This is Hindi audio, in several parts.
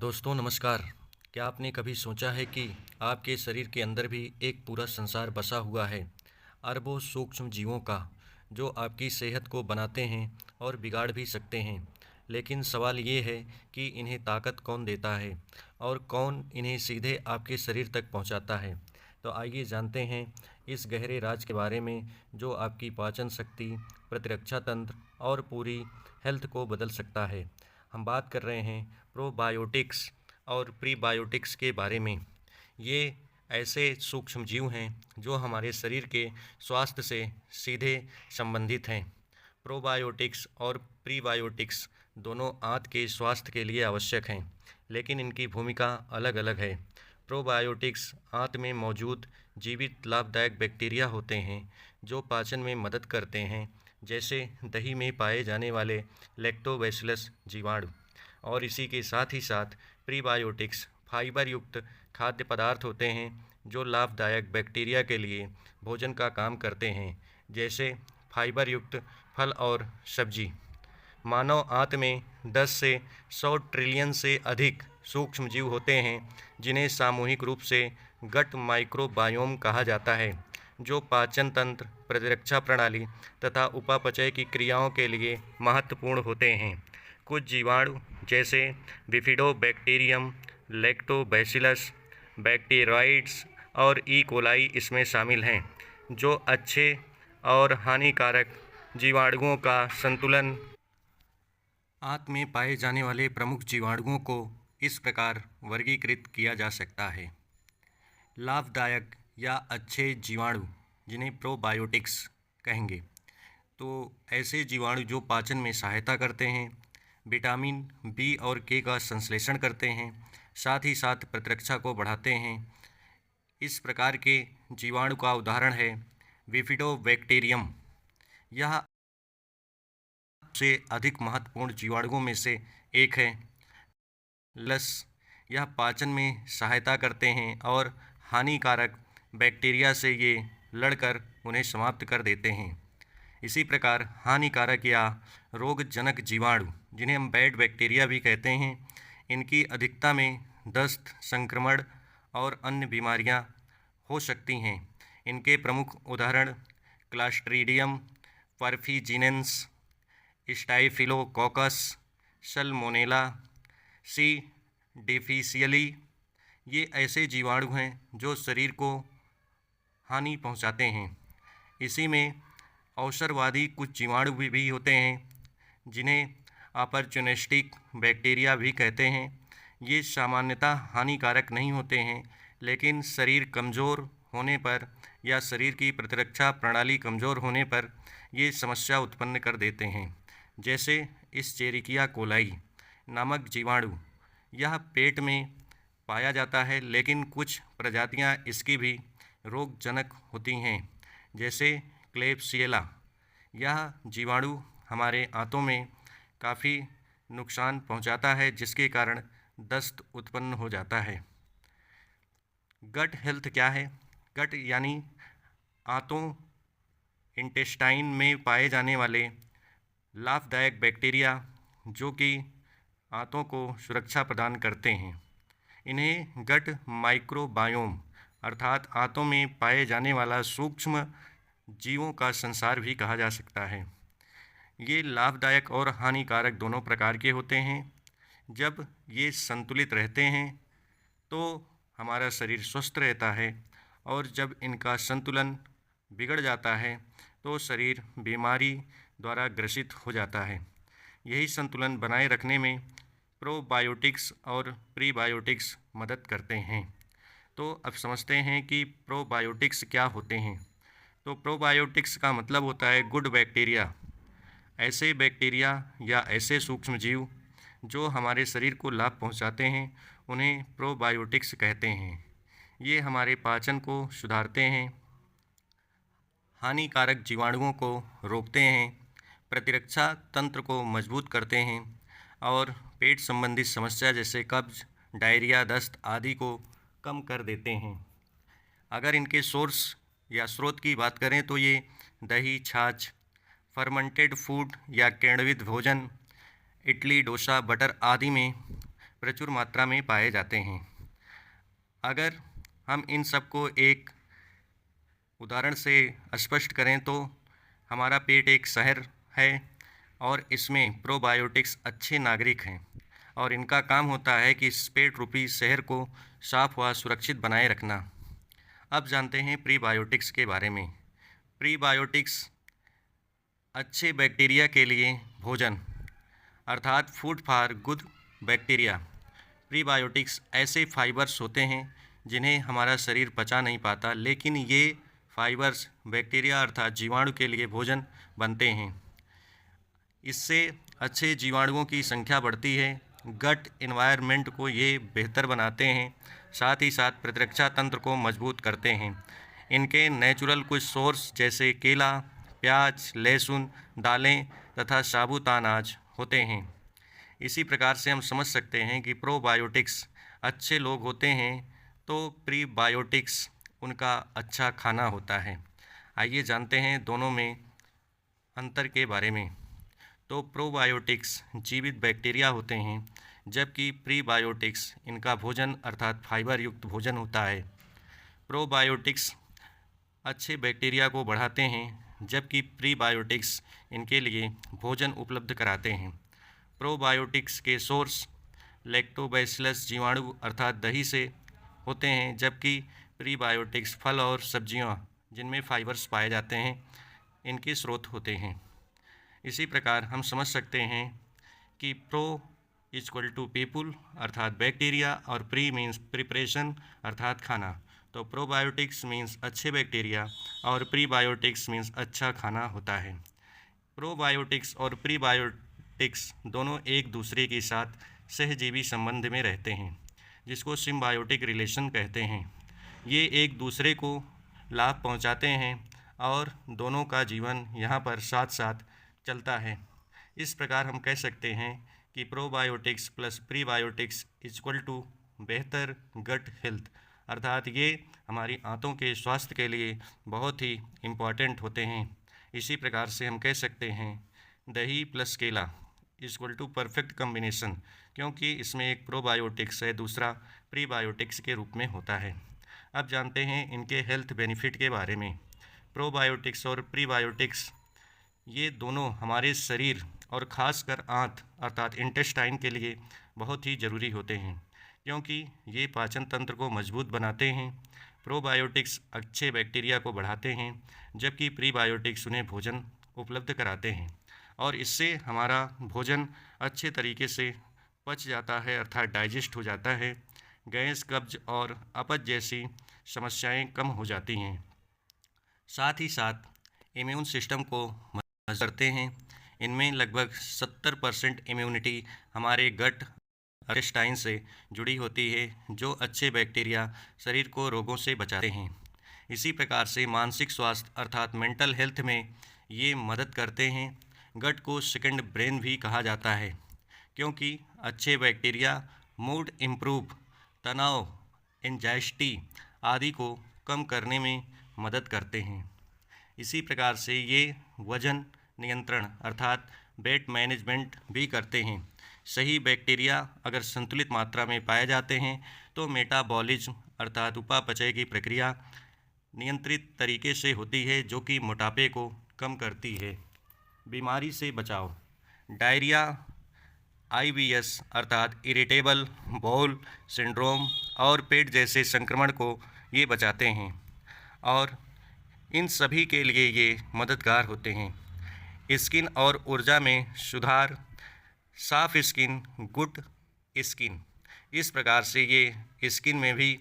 दोस्तों नमस्कार। क्या आपने कभी सोचा है कि आपके शरीर के अंदर भी एक पूरा संसार बसा हुआ है, अरबों सूक्ष्म जीवों का, जो आपकी सेहत को बनाते हैं और बिगाड़ भी सकते हैं। लेकिन सवाल ये है कि इन्हें ताकत कौन देता है और कौन इन्हें सीधे आपके शरीर तक पहुंचाता है। तो आइए जानते हैं इस गहरे राज के बारे में, जो आपकी पाचन शक्ति, प्रतिरक्षा तंत्र और पूरी हेल्थ को बदल सकता है। हम बात कर रहे हैं प्रोबायोटिक्स और प्रीबायोटिक्स के बारे में। ये ऐसे सूक्ष्म जीव हैं जो हमारे शरीर के स्वास्थ्य से सीधे संबंधित हैं। प्रोबायोटिक्स और प्रीबायोटिक्स दोनों आंत के स्वास्थ्य के लिए आवश्यक हैं, लेकिन इनकी भूमिका अलग अलग है। प्रोबायोटिक्स आंत में मौजूद जीवित लाभदायक बैक्टीरिया होते हैं जो पाचन में मदद करते हैं, जैसे दही में पाए जाने वाले लैक्टोबैसिलस जीवाणु। और इसी के साथ ही साथ प्रीबायोटिक्स फाइबर युक्त खाद्य पदार्थ होते हैं जो लाभदायक बैक्टीरिया के लिए भोजन का काम करते हैं, जैसे फाइबर युक्त फल और सब्जी। मानव आंत में 10 से 100 ट्रिलियन से अधिक सूक्ष्म जीव होते हैं, जिन्हें सामूहिक रूप से गट माइक्रोबायोम कहा जाता है, जो पाचन तंत्र, प्रतिरक्षा प्रणाली तथा उपापचय की क्रियाओं के लिए महत्वपूर्ण होते हैं। कुछ जीवाणु जैसे बिफिडोबैक्टीरियम, लैक्टोबैसिलस, बैक्टीरियोइड्स और ई कोलाई इसमें शामिल हैं, जो अच्छे और हानिकारक जीवाणुओं का संतुलन। आंत में पाए जाने वाले प्रमुख जीवाणुओं को इस प्रकार वर्गीकृत किया जा सकता है। लाभदायक या अच्छे जीवाणु, जिन्हें प्रोबायोटिक्स कहेंगे, तो ऐसे जीवाणु जो पाचन में सहायता करते हैं, विटामिन बी और के का संश्लेषण करते हैं, साथ ही साथ प्रतिरक्षा को बढ़ाते हैं। इस प्रकार के जीवाणु का उदाहरण है बिफिडोबैक्टीरियम। यह से अधिक महत्वपूर्ण जीवाणुओं में से एक है। लस, यह पाचन में सहायता करते हैं और हानिकारक बैक्टीरिया से ये लड़कर उन्हें समाप्त कर देते हैं। इसी प्रकार हानिकारक या रोगजनक जीवाणु, जिन्हें हम बैड बैक्टीरिया भी कहते हैं, इनकी अधिकता में दस्त, संक्रमण और अन्य बीमारियां हो सकती हैं। इनके प्रमुख उदाहरण क्लास्ट्रीडियम परफिजिनेंस, स्टाइफिलोकोकस, सल्मोनेला, सी डिफिशियली। ये ऐसे जीवाणु हैं जो शरीर को हानि पहुंचाते हैं। इसी में अवसरवादी कुछ जीवाणु भी होते हैं, जिन्हें अपॉर्चुनिस्टिक बैक्टीरिया भी कहते हैं। ये सामान्यतः हानिकारक नहीं होते हैं, लेकिन शरीर कमज़ोर होने पर या शरीर की प्रतिरक्षा प्रणाली कमज़ोर होने पर ये समस्या उत्पन्न कर देते हैं। जैसे एस्चेरिकिया कोलाई नामक जीवाणु, यह पेट में पाया जाता है, लेकिन कुछ प्रजातियां इसकी भी रोगजनक होती हैं, जैसे क्लेब्सिएला। यह जीवाणु हमारे आंतों में काफ़ी नुकसान पहुंचाता है, जिसके कारण दस्त उत्पन्न हो जाता है। गट हेल्थ क्या है? गट यानी आंतों, इंटेस्टाइन में पाए जाने वाले लाभदायक बैक्टीरिया, जो कि आंतों को सुरक्षा प्रदान करते हैं। इन्हें गट माइक्रोबायोम अर्थात आंतों में पाए जाने वाला सूक्ष्म जीवों का संसार भी कहा जा सकता है। ये लाभदायक और हानिकारक दोनों प्रकार के होते हैं। जब ये संतुलित रहते हैं तो हमारा शरीर स्वस्थ रहता है, और जब इनका संतुलन बिगड़ जाता है तो शरीर बीमारी द्वारा ग्रसित हो जाता है। यही संतुलन बनाए रखने में प्रोबायोटिक्स और प्रीबायोटिक्स मदद करते हैं। तो अब समझते हैं कि प्रोबायोटिक्स क्या होते हैं। तो प्रोबायोटिक्स का मतलब होता है गुड बैक्टीरिया। ऐसे बैक्टीरिया या ऐसे सूक्ष्म जीव जो हमारे शरीर को लाभ पहुंचाते हैं, उन्हें प्रोबायोटिक्स कहते हैं। ये हमारे पाचन को सुधारते हैं, हानिकारक जीवाणुओं को रोकते हैं, प्रतिरक्षा तंत्र को मजबूत करते हैं और पेट संबंधित समस्या जैसे कब्ज, डायरिया, दस्त आदि को कम कर देते हैं। अगर इनके सोर्स या स्रोत की बात करें तो ये दही, छाछ, फर्मेंटेड फूड या किण्वित भोजन, इडली, डोसा, बटर आदि में प्रचुर मात्रा में पाए जाते हैं। अगर हम इन सब को एक उदाहरण से स्पष्ट करें तो हमारा पेट एक शहर है और इसमें प्रोबायोटिक्स अच्छे नागरिक हैं और इनका काम होता है कि इस पेट रूपी शहर को साफ व सुरक्षित बनाए रखना। अब जानते हैं प्रीबायोटिक्स के बारे में। प्रीबायोटिक्स अच्छे बैक्टीरिया के लिए भोजन अर्थात food for good bacteria. Prebiotics ऐसे फाइबर्स होते हैं जिन्हें हमारा शरीर पचा नहीं पाता, लेकिन ये फाइबर्स बैक्टीरिया अर्थात जीवाणु के लिए भोजन बनते हैं। इससे अच्छे जीवाणुओं की संख्या बढ़ती है, गट एनवायरनमेंट को ये बेहतर बनाते हैं, साथ ही साथ प्रतिरक्षा तंत्र को मजबूत करते हैं। इनके नेचुरल कुछ सोर्स जैसे केला, प्याज, लहसुन, दालें तथा साबुत अनाज होते हैं। इसी प्रकार से हम समझ सकते हैं कि प्रोबायोटिक्स अच्छे लोग होते हैं तो प्रीबायोटिक्स उनका अच्छा खाना होता है। आइए जानते हैं दोनों में अंतर के बारे में। तो प्रोबायोटिक्स जीवित बैक्टीरिया होते हैं, जबकि प्रीबायोटिक्स इनका भोजन अर्थात फाइबर युक्त भोजन होता है। प्रोबायोटिक्स अच्छे बैक्टीरिया को बढ़ाते हैं, जबकि प्रीबायोटिक्स इनके लिए भोजन उपलब्ध कराते हैं। प्रोबायोटिक्स के सोर्स लैक्टोबैसिलस जीवाणु अर्थात दही से होते हैं, जबकि प्रीबायोटिक्स फल और सब्जियां जिनमें फाइबर्स पाए जाते हैं इनके स्रोत होते हैं। इसी प्रकार हम समझ सकते हैं कि प्रो इक्वल टू पीपुल अर्थात बैक्टीरिया और प्री मीन्स प्रिपरेशन अर्थात खाना। तो प्रोबायोटिक्स मीन्स अच्छे बैक्टीरिया और प्रीबायोटिक्स मीन्स अच्छा खाना होता है। प्रोबायोटिक्स और प्रीबायोटिक्स दोनों एक दूसरे के साथ सहजीवी संबंध में रहते हैं, जिसको सिम्बायोटिक रिलेशन कहते हैं। ये एक दूसरे को लाभ पहुंचाते हैं और दोनों का जीवन यहाँ पर साथ साथ चलता है। इस प्रकार हम कह सकते हैं कि probiotics plus prebiotics equal to बेहतर गट हेल्थ, अर्थात ये हमारी आंतों के स्वास्थ्य के लिए बहुत ही इम्पॉर्टेंट होते हैं। इसी प्रकार से हम कह सकते हैं दही प्लस केला इक्वल टू परफेक्ट कम्बिनेशन, क्योंकि इसमें एक प्रोबायोटिक्स है, दूसरा प्रीबायोटिक्स के रूप में होता है। अब जानते हैं इनके हेल्थ बेनिफिट के बारे में। प्रोबायोटिक्स और प्रीबायोटिक्स ये दोनों हमारे शरीर और ख़ासकर आंत अर्थात इंटेस्टाइन के लिए बहुत ही ज़रूरी होते हैं, क्योंकि ये पाचन तंत्र को मजबूत बनाते हैं। प्रोबायोटिक्स अच्छे बैक्टीरिया को बढ़ाते हैं, जबकि प्रीबायोटिक्स उन्हें भोजन उपलब्ध कराते हैं और इससे हमारा भोजन अच्छे तरीके से पच जाता है अर्थात डाइजेस्ट हो जाता है। गैस, कब्ज और अपच जैसी समस्याएं कम हो जाती हैं। साथ ही साथ इम्यून सिस्टम को मजबूत करते हैं। इनमें लगभग 70% इम्यूनिटी हमारे गट इंटेस्टाइन से जुड़ी होती है, जो अच्छे बैक्टीरिया शरीर को रोगों से बचाते हैं। इसी प्रकार से मानसिक स्वास्थ्य अर्थात मेंटल हेल्थ में ये मदद करते हैं। गट को सेकंड ब्रेन भी कहा जाता है, क्योंकि अच्छे बैक्टीरिया मूड इम्प्रूव, तनाव, एंजाइटी आदि को कम करने में मदद करते हैं। इसी प्रकार से ये वजन नियंत्रण अर्थात वेट मैनेजमेंट भी करते हैं। सही बैक्टीरिया अगर संतुलित मात्रा में पाए जाते हैं तो मेटाबॉलिज्म अर्थात उपापचय की प्रक्रिया नियंत्रित तरीके से होती है, जो कि मोटापे को कम करती है। बीमारी से बचाव, डायरिया, आईबीएस अर्थात इरिटेबल बाउल सिंड्रोम और पेट जैसे संक्रमण को ये बचाते हैं और इन सभी के लिए ये मददगार होते हैं। स्किन और ऊर्जा में सुधार, साफ स्किन गुड स्किन, इस प्रकार से ये स्किन में भी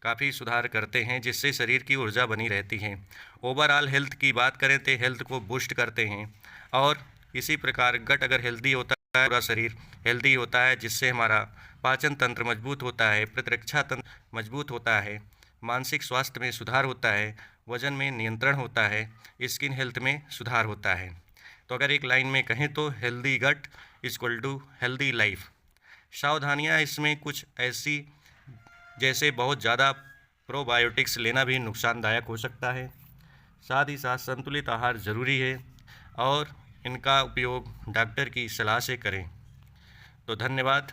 काफ़ी सुधार करते हैं, जिससे शरीर की ऊर्जा बनी रहती है। ओवरऑल हेल्थ की बात करें तो हेल्थ को बूस्ट करते हैं और इसी प्रकार गट अगर हेल्दी होता है पूरा शरीर हेल्दी होता है, जिससे हमारा पाचन तंत्र मजबूत होता है, प्रतिरक्षा तंत्र मजबूत होता है, मानसिक स्वास्थ्य में सुधार होता है, वजन में नियंत्रण होता है, स्किन हेल्थ में सुधार होता है। तो अगर एक लाइन में कहें तो healthy gut equal to healthy life. सावधानियां इसमें कुछ ऐसी जैसे बहुत ज़्यादा प्रोबायोटिक्स लेना भी नुकसानदायक हो सकता है। साथ ही साथ संतुलित आहार ज़रूरी है और इनका उपयोग डॉक्टर की सलाह से करें। तो धन्यवाद।